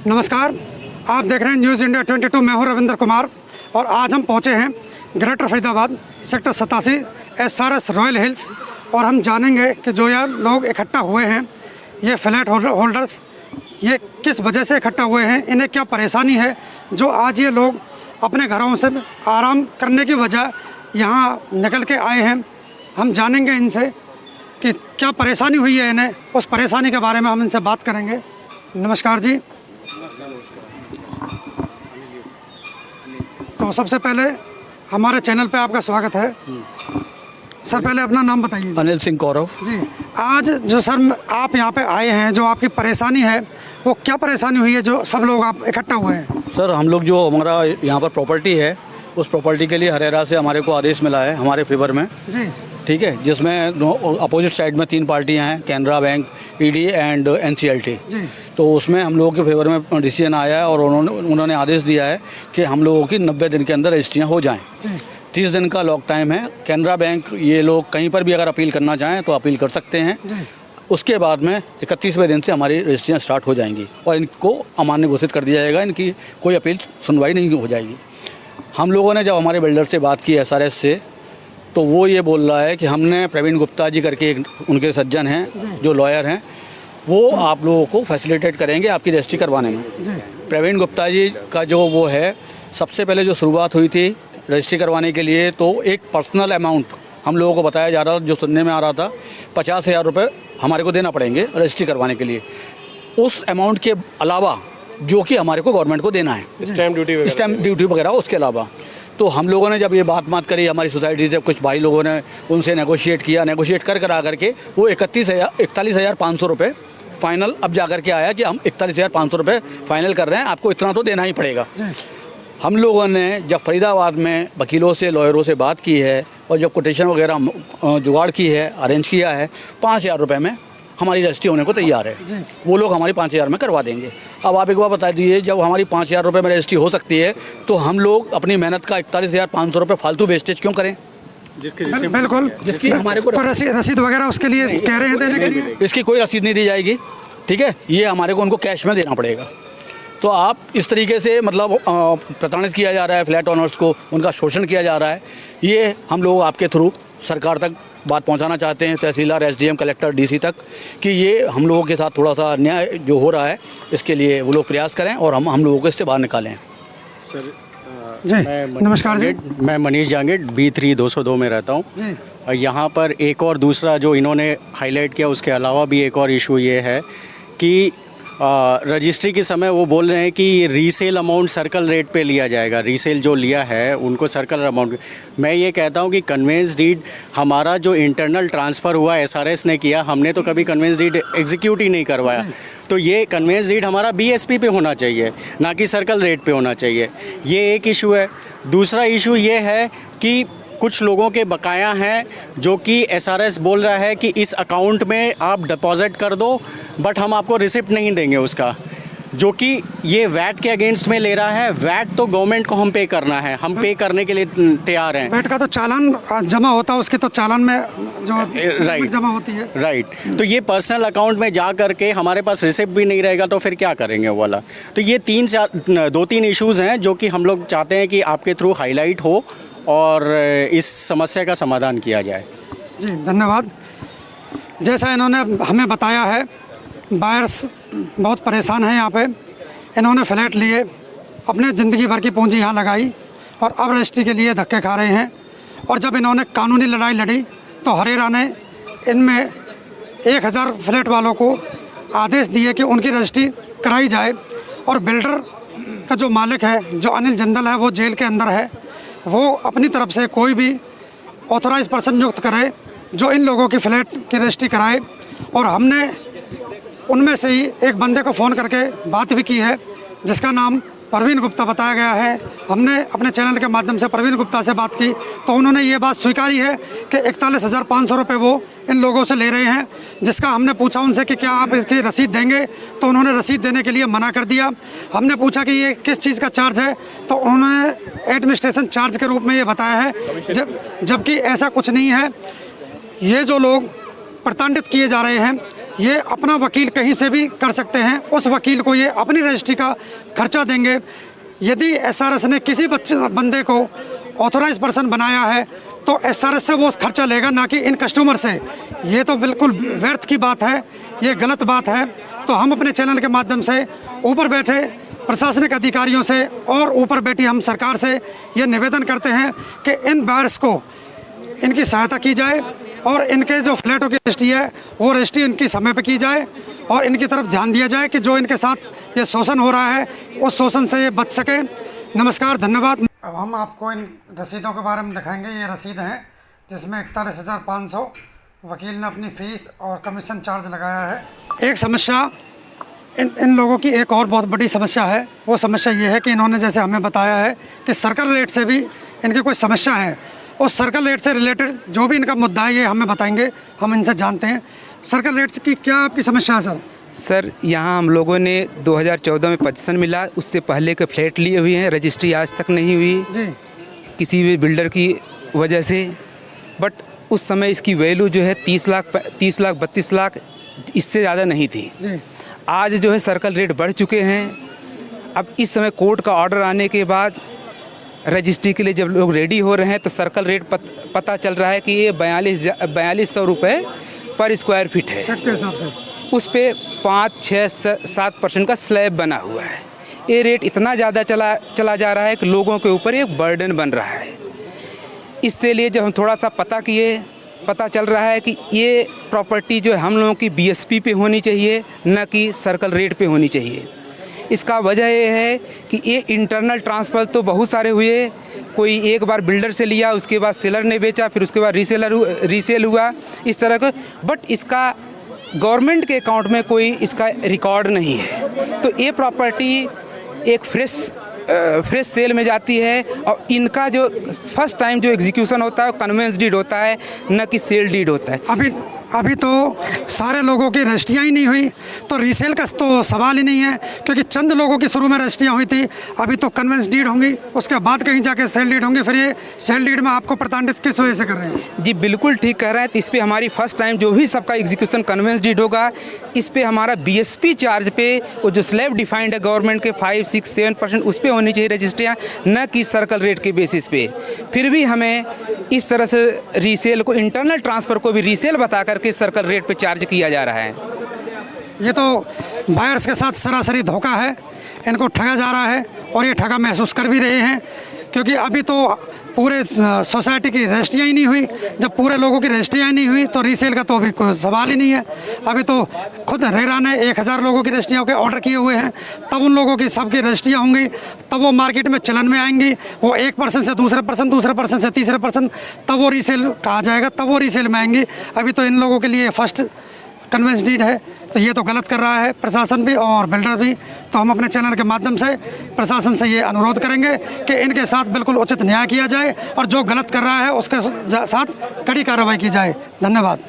नमस्कार, आप देख रहे हैं न्यूज़ इंडिया 22। मैं हूं रविंद्र कुमार और आज हम पहुंचे हैं greater Faridabad sector 87 SRS royal hills और हम जानेंगे कि जो यार लोग इकट्ठा हुए हैं, ये फ्लैट होल्डर्स, ये किस वजह से इकट्ठा हुए हैं, इन्हें क्या परेशानी है जो आज ये लोग अपने घरों से आराम करने की वजह यहाँ निकल के आए हैं। हम जानेंगे इनसे कि क्या परेशानी हुई है इन्हें, उस परेशानी के बारे में हम इनसे बात करेंगे। नमस्कार जी। तो सबसे पहले हमारे चैनल पे आपका स्वागत है। सर पहले अपना नाम बताइए। अनिल सिंह कौरव जी। आज जो सर आप यहाँ पे आए हैं, जो आपकी परेशानी है, वो क्या परेशानी हुई है जो सब लोग आप इकट्ठा हुए हैं? सर, हम लोग जो हमारा यहाँ पर प्रॉपर्टी है, उस प्रॉपर्टी के लिए हरेरा से हमारे को आदेश मिला है हमारे फेवर में जी। ठीक है, जिसमें अपोजिट साइड में 3 पार्टियां हैं, Canara bank, ED and NCLT जी। तो उसमें हम लोगों के फेवर में डिसीजन आया है और उन्होंने आदेश दिया है कि हम लोगों की 90 दिन के अंदर रजिस्ट्रियाँ हो जाएँ। 30 दिन का लॉक टाइम है। कैनरा बैंक, ये लोग कहीं पर भी अगर अपील करना चाहें तो अपील कर सकते हैं। उसके बाद में 31वें दिन से हमारी रजिस्ट्रियाँ स्टार्ट हो जाएंगी और इनको अमान्य घोषित कर दिया जाएगा। इनकी कोई अपील सुनवाई नहीं हो जाएगी। हम लोगों ने जब हमारे बिल्डर से बात की SRS से, तो वो ये बोल रहा है कि हमने प्रवीण गुप्ता जी करके एक उनके सज्जन हैं जो लॉयर हैं, वो आप लोगों को फैसिलिटेट करेंगे आपकी रजिस्ट्री करवाने में। प्रवीण गुप्ता जी का जो वो है, सबसे पहले जो शुरुआत हुई थी रजिस्ट्री करवाने के लिए, तो एक पर्सनल अमाउंट हम लोगों को बताया जा रहा था, जो सुनने में आ रहा था 50,000 रुपये हमारे को देना पड़ेंगे रजिस्ट्री करवाने के लिए। उस अमाउंट के अलावा जो कि हमारे को गवर्नमेंट को देना है, स्टैम्प ड्यूटी वगैरह, उसके अलावा। तो हम लोगों ने जब ये बात करी, हमारी सोसाइटी से कुछ भाई लोगों ने उनसे नेगोशिएट किया, नेगोशिएट करा करके वो 41,500 रुपये फाइनल अब जा कर के आया कि हम 41,500 रुपये फाइनल कर रहे हैं, आपको इतना तो देना ही पड़ेगा। हम लोगों ने जब फरीदाबाद में वकीलों से, लॉयरों से बात की है और जब कोटेशन वगैरह जुगाड़ की है, अरेंज किया है, 5,000 रुपये में हमारी रजिस्ट्री होने को तैयार है। वो लोग हमारी 5,000 में करवा देंगे। अब आप एक बार बता दीजिए, जब हमारी 5,000 रुपये में रजिस्ट्री हो सकती है तो हम लोग अपनी मेहनत का 41,500 रुपये फालतू वेस्टेज क्यों करें? बिल्कुल, जिसकी हमारे को रसीद वगैरह उसके लिए कह रहे हैं देने के लिए, इसकी कोई रसीद नहीं दी जाएगी। ठीक है, ये हमारे को उनको कैश में देना पड़ेगा। तो आप इस तरीके से मतलब प्रताड़ित किया जा रहा है फ्लैट ओनर्स को, उनका शोषण किया जा रहा है। ये हम लोग आपके थ्रू सरकार तक बात पहुंचाना चाहते हैं, तहसीलदार, SDM, कलेक्टर, DC तक, कि ये हम लोगों के साथ थोड़ा सा अन्याय जो हो रहा है, इसके लिए वो लोग प्रयास करें और हम लोगों को इससे बाहर निकालें। सर जी, नमस्कार जी। मैं मनीष जांगेट B3 202 में रहता हूँ। यहाँ पर एक और दूसरा जो इन्होंने हाईलाइट किया, उसके अलावा भी एक और इशू ये है कि रजिस्ट्री के समय वो बोल रहे हैं कि रीसेल अमाउंट सर्कल रेट पे लिया जाएगा। रीसेल जो लिया है उनको सर्कल अमाउंट। मैं ये कहता हूँ कि कन्वेंस डीड हमारा जो इंटरनल ट्रांसफ़र हुआ SRS ने किया, हमने तो कभी कन्वेंस डीड एग्जीक्यूट ही नहीं करवाया। तो ये कन्वेंस डीड हमारा BSP पे होना चाहिए, ना कि सर्कल रेट पे होना चाहिए। ये एक इशू है। दूसरा इशू ये है कि कुछ लोगों के बकाया हैं जो कि SRS बोल रहा है कि इस अकाउंट में आप डिपॉजिट कर दो, बट हम आपको रिसिप्ट नहीं देंगे उसका, जो कि ये वैट के अगेंस्ट में ले रहा है। वैट तो गवर्नमेंट को हम पे करना है, हम पे करने के लिए तैयार हैं। वैट का तो चालान जमा होता है, उसके तो चालान में जो राइट जमा होती है। राइट। तो ये पर्सनल अकाउंट में जा करके हमारे पास रिसिप्ट भी नहीं रहेगा, तो फिर क्या करेंगे वो वाला। तो ये 2-3 इश्यूज़ हैं जो कि हम लोग चाहते हैं कि आपके थ्रू हाईलाइट हो और इस समस्या का समाधान किया जाए। जी, धन्यवाद। जैसा इन्होंने हमें बताया है, बायर्स बहुत परेशान हैं यहाँ पे। इन्होंने फ्लैट लिए, अपने ज़िंदगी भर की पूंजी यहाँ लगाई और अब रजिस्ट्री के लिए धक्के खा रहे हैं। और जब इन्होंने कानूनी लड़ाई लड़ी तो हरेरा ने इनमें 1,000 फ्लैट वालों को आदेश दिए कि उनकी रजिस्ट्री कराई जाए। और बिल्डर का जो मालिक है, जो अनिल जिंदल है, वो जेल के अंदर है। वो अपनी तरफ से कोई भी ऑथोराइज पर्सन नियुक्त करे जो इन लोगों की फ्लैट की रजिस्ट्री कराए। और हमने उनमें से ही एक बंदे को फ़ोन करके बात भी की है, जिसका नाम प्रवीण गुप्ता बताया गया है। हमने अपने चैनल के माध्यम से प्रवीण गुप्ता से बात की तो उन्होंने ये बात स्वीकारी है कि 41,500 रुपये वो इन लोगों से ले रहे हैं। जिसका हमने पूछा उनसे कि क्या आप इसकी रसीद देंगे, तो उन्होंने रसीद देने के लिए मना कर दिया। हमने पूछा कि ये किस चीज़ का चार्ज है, तो उन्होंने एडमिनिस्ट्रेशन चार्ज के रूप में ये बताया है, जबकि ऐसा कुछ नहीं है। ये जो लोग प्रताड़ित किए जा रहे हैं, ये अपना वकील कहीं से भी कर सकते हैं, उस वकील को ये अपनी रजिस्ट्री का खर्चा देंगे। यदि एसआरएस ने किसी बंदे को ऑथोराइज पर्सन बनाया है तो एसआरएस से वो खर्चा लेगा, ना कि इन कस्टमर से। ये तो बिल्कुल व्यर्थ की बात है, ये गलत बात है। तो हम अपने चैनल के माध्यम से ऊपर बैठे प्रशासनिक अधिकारियों से और ऊपर बैठी हम सरकार से ये निवेदन करते हैं कि इन बायर्स को इनकी सहायता की जाए और इनके जो फ्लैटों की रजिस्ट्री है वो रजिस्ट्री इनकी समय पर की जाए और इनकी तरफ ध्यान दिया जाए कि जो इनके साथ ये शोषण हो रहा है उस शोषण से ये बच सके। नमस्कार, धन्यवाद। अब हम आपको इन रसीदों के बारे में दिखाएंगे। ये रसीद हैं जिसमें 41,500 वकील ने अपनी फ़ीस और कमीशन चार्ज लगाया है। एक समस्या इन लोगों की एक और बहुत बड़ी समस्या है। वो समस्या ये है कि इन्होंने जैसे हमें बताया है कि सर्कल रेट से भी इनकी कोई समस्या है। उस सर्कल रेट से रिलेटेड जो भी इनका मुद्दा है ये हमें बताएंगे, हम इनसे जानते हैं। सर्कल रेट की क्या आपकी समस्या है सर? सर, यहाँ हम लोगों ने 2014 में पोजीशन मिला, उससे पहले के फ्लैट लिए हुए हैं, रजिस्ट्री आज तक नहीं हुई जी किसी भी बिल्डर की वजह से। बट उस समय इसकी वैल्यू जो है 30 लाख 32 लाख इससे ज़्यादा नहीं थी जी। आज जो है सर्कल रेट बढ़ चुके हैं। अब इस समय कोर्ट का ऑर्डर आने के बाद रजिस्ट्री के लिए जब लोग रेडी हो रहे हैं तो सर्कल रेट पता चल रहा है कि ये 4200 रुपये पर स्क्वायर फीट है। रेट के हिसाब से उस पे 5, 6, 7% का स्लैब बना हुआ है। ये रेट इतना ज़्यादा चला जा रहा है कि लोगों के ऊपर एक बर्डन बन रहा है। इससे लिए जब हम थोड़ा सा पता चल रहा है कि ये प्रॉपर्टी जो है हम लोगों की बीएसपी पे होनी चाहिए, न कि सर्कल रेट पे होनी चाहिए। इसका वजह ये है कि ये इंटरनल ट्रांसफ़र तो बहुत सारे हुए। कोई एक बार बिल्डर से लिया, उसके बाद सेलर ने बेचा, फिर उसके बाद रीसेल हुआ, इस तरह का। बट इसका गवर्नमेंट के अकाउंट में कोई इसका रिकॉर्ड नहीं है। तो ये प्रॉपर्टी एक फ्रेश सेल में जाती है और इनका जो फर्स्ट टाइम जो एग्जीक्यूशन होता है वो कन्वेंस डीड होता है, न कि सेल डीड होता है। अभी तो सारे लोगों की रजिस्ट्रियाँ ही नहीं हुई, तो रीसेल का तो सवाल ही नहीं है, क्योंकि चंद लोगों की शुरू में रजिस्ट्रियाँ हुई थी। अभी तो कन्वेंस डीड होंगी, उसके बाद कहीं जाके सेल डीड होंगी। फिर ये सेल डीड में आपको प्रताड़ित किस वजह से कर रहे हैं? जी बिल्कुल ठीक कह रहे हैं। तो इस पर हमारी फर्स्ट टाइम जो भी सबका एग्जीक्यूशन कन्वेंस डीड होगा, इस पर हमारा बीएसपी चार्ज पे वो जो स्लैब डिफाइंड है गवर्नमेंट के 5, 6, 7% उस पर होनी चाहिए रजिस्ट्रियाँ, न कि सर्कल रेट के बेसिस पे। फिर भी हमें इस तरह से रीसेल को, इंटरनल ट्रांसफ़र को भी रीसेल बता करके सर्कल रेट पे चार्ज किया जा रहा है। ये तो बायर्स के साथ सरासरी धोखा है, इनको ठगा जा रहा है और ये ठगा महसूस कर भी रहे हैं, क्योंकि अभी तो पूरे सोसाइटी की रजिस्ट्रियाँ ही नहीं हुई। जब पूरे लोगों की रजिस्ट्रियाँ नहीं हुई तो रीसेल का तो अभी कोई सवाल ही नहीं है। अभी तो खुद रेरा ने 1000 लोगों की रजिस्ट्रियों के ऑर्डर किए हुए हैं, तब उन लोगों की सबकी रजिस्ट्रियाँ होंगी, तब वो मार्केट में चलन में आएंगी। वो 1% से दूसरे पर्सन से तीसरे पर्सन, तब वो रीसेल कहा जाएगा, तब वो रीसेल में आएंगी। अभी तो इन लोगों के लिए फर्स्ट कन्वेंस डीड है, तो ये तो गलत कर रहा है प्रशासन भी और बिल्डर भी। तो हम अपने चैनल के माध्यम से प्रशासन से ये अनुरोध करेंगे कि इनके साथ बिल्कुल उचित न्याय किया जाए और जो गलत कर रहा है उसके साथ कड़ी कार्रवाई की जाए। धन्यवाद।